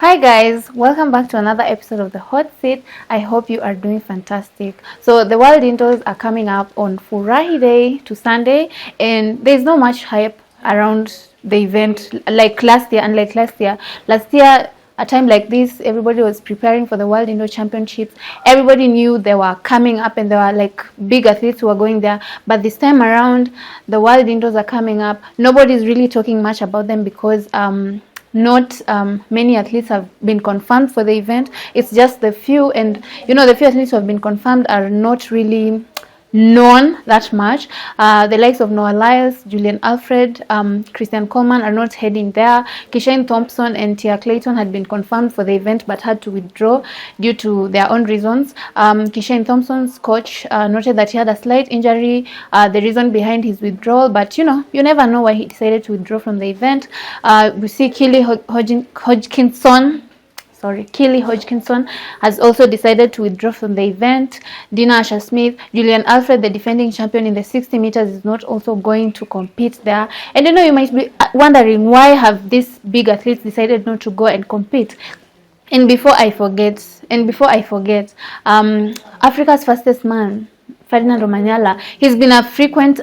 Hi guys, welcome back to another episode of the Hot Seat. I hope you are doing fantastic. So the World Indoors are coming up on Furahi Day to Sunday, and there's not much hype around the event like last year. Unlike last year a time like this, everybody was preparing for the World Indoor Championships. Everybody knew they were coming up and there were like big athletes who were going there. But this time around, the World Indoors are coming up. Nobody's really talking much about them because not many athletes have been confirmed for the event. It's just the few, and the few athletes who have been confirmed are not really known that much. The likes of Noah Lyles, Julian Alfred, Christian Coleman are not heading there. Kishane Thompson and Tia Clayton had been confirmed for the event but had to withdraw due to their own reasons. Kishane Thompson's coach noted that he had a slight injury, the reason behind his withdrawal, but you never know why he decided to withdraw from the event. We see Keely Hodgkinson has also decided to withdraw from the event. Dina Asher-Smith, Julian Alfred, the defending champion in the 60 meters, is not also going to compete there. And you might be wondering, why have these big athletes decided not to go and compete? And before I forget, Africa's fastest man, Ferdinand Omanyala, he's been a frequent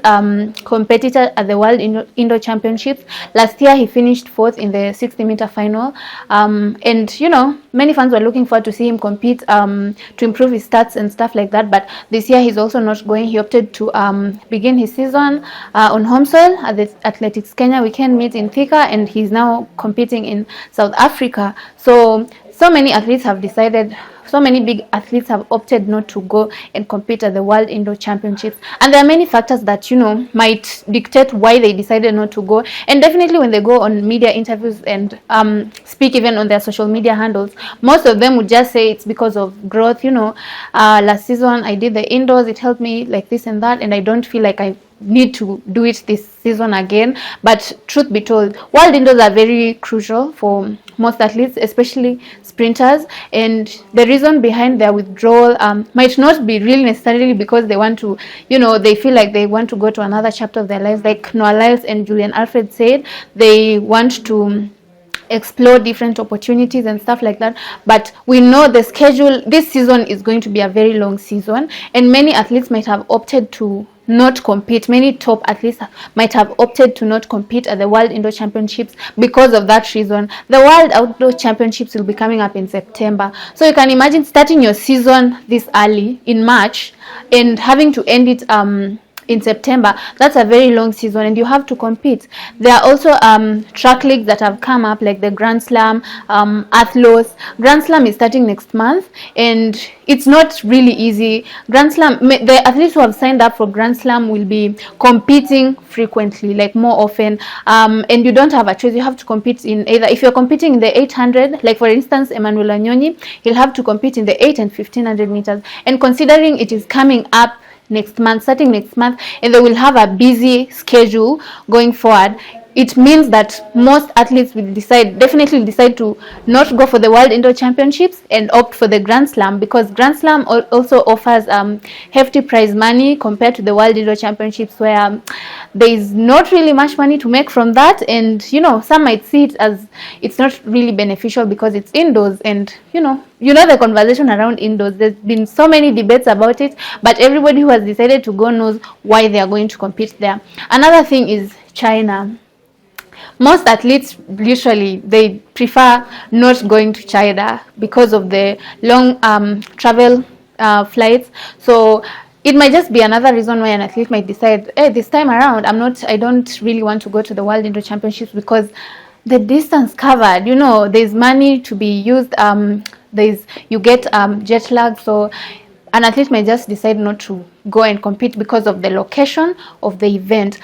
competitor at the World Indoor Championships. Last year, he finished 4th in the 60-meter final. And, many fans were looking forward to see him compete to improve his stats and stuff like that. But this year, he's also not going. He opted to begin his season on home soil at the Athletics Kenya weekend meet in Thika, and he's now competing in South Africa. So many athletes have decided, so many big athletes have opted not to go and compete at the World Indoor Championships. And there are many factors that, might dictate why they decided not to go. And definitely when they go on media interviews and speak even on their social media handles, most of them would just say it's because of growth. Last season I did the indoors, it helped me like this and that, and I don't feel like I need to do it this season again. But truth be told, World Indoors are very crucial for most athletes, especially sprinters, and the reason behind their withdrawal might not be really necessarily because they want to, they feel like they want to go to another chapter of their lives. Like Noah Lyles and Julian Alfred said, they want to explore different opportunities and stuff like that. But we know the schedule this season is going to be a very long season, and many athletes might have opted to not compete. Many top athletes might have opted to not compete at the World Indoor Championships because of that reason. The World Outdoor Championships will be coming up in September. So you can imagine starting your season this early in March and having to end it in September. That's a very long season, and you have to compete. There are also track leagues that have come up, like the Grand Slam, Athlos. Grand Slam is starting next month, and it's not really easy. Grand Slam, the athletes who have signed up for Grand Slam will be competing frequently, like more often, and you don't have a choice. You have to compete in either, if you're competing in the 800, like for instance Emmanuel Anyonyi, he'll have to compete in the 8 and 1500 meters. And considering it is coming up starting next month, and they will have a busy schedule going forward, it means that most athletes will definitely decide to not go for the World Indoor Championships and opt for the Grand Slam, because Grand Slam also offers hefty prize money compared to the World Indoor Championships, where there is not really much money to make from that. And some might see it as it's not really beneficial because it's indoors, and the conversation around indoors, there's been so many debates about it, but everybody who has decided to go knows why they are going to compete there. Another thing is China. Most athletes literally they prefer not going to China because of the long travel flights. So it might just be another reason why an athlete might decide, hey, this time around I don't really want to go to the World Indoor Championships, because the distance covered, there's money to be used, you get jet lag. So an athlete may just decide not to go and compete because of the location of the event.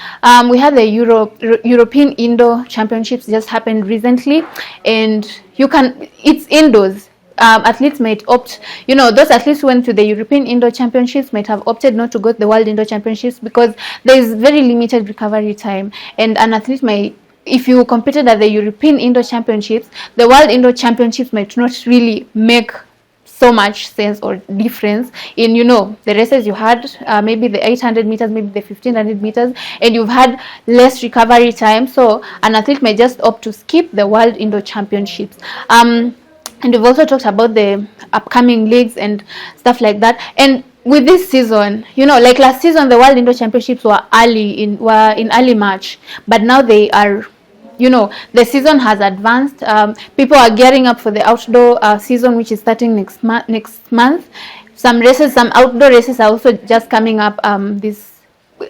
We had the European Indoor Championships just happened recently, and it's indoors. Athletes might opt, those athletes who went to the European Indoor Championships might have opted not to go to the World Indoor Championships because there is very limited recovery time, and an athlete may, if you competed at the European Indoor Championships, the World Indoor Championships might not really make so much sense or difference in the races you had, maybe the 800 meters, maybe the 1500 meters, and you've had less recovery time. So an athlete may just opt to skip the World Indoor Championships. and we've also talked about the upcoming leagues and stuff like that. And with this season, you know, like last season, the World Indoor Championships were in early March, but now they are, you know, the season has advanced. People are gearing up for the outdoor season, which is starting next month. Some races, some outdoor races are also just coming up this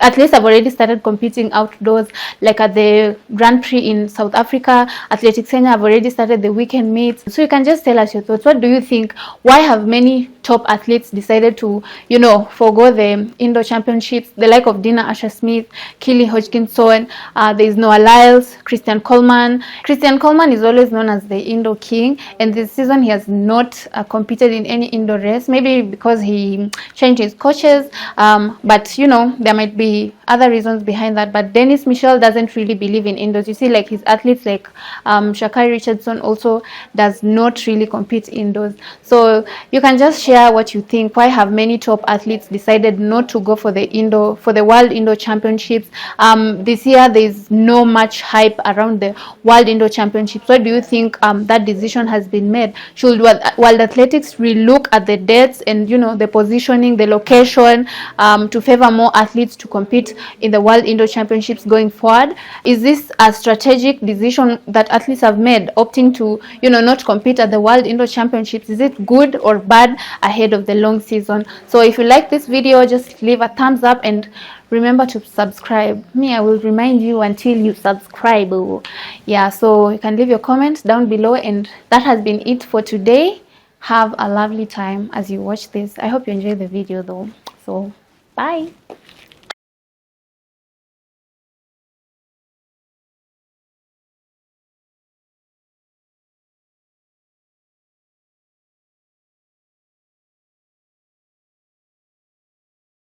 at least I've already started competing outdoors, like at the Grand Prix in South Africa, Athletics Kenya. I've already started the weekend meets. So you can just tell us your thoughts. What do you think? Why have many top athletes decided to, you know, forego the indoor championships? The like of Dina Asher-Smith, Kelly Hodgkinson, there is Noah Lyles, Christian Coleman. Christian Coleman is always known as the indoor king, and this season he has not competed in any indoor race. Maybe because he changed his coaches, but you know, there might be other reasons behind that. But Dennis Michelle doesn't really believe in indoors. You see, like his athletes like Shakari Richardson also does not really compete indoors. So you can just share what you think. Why have many top athletes decided not to go for the World Indoor Championships? This year there is no much hype around the World Indoor Championships. What do you think that decision has been made? Should World Athletics relook at the dates and, you know, the positioning, the location, to favor more athletes to compete in the World Indoor Championships going forward? Is this a strategic decision that athletes have made, opting to, you know, not compete at the World Indoor Championships? Is it good or bad ahead of the long season? So if you like this video, just leave a thumbs up and remember to subscribe. Me, I will remind you until you subscribe. Yeah, so you can leave your comments down below, and that has been it for today. Have a lovely time as you watch this. I hope you enjoyed the video though. So bye.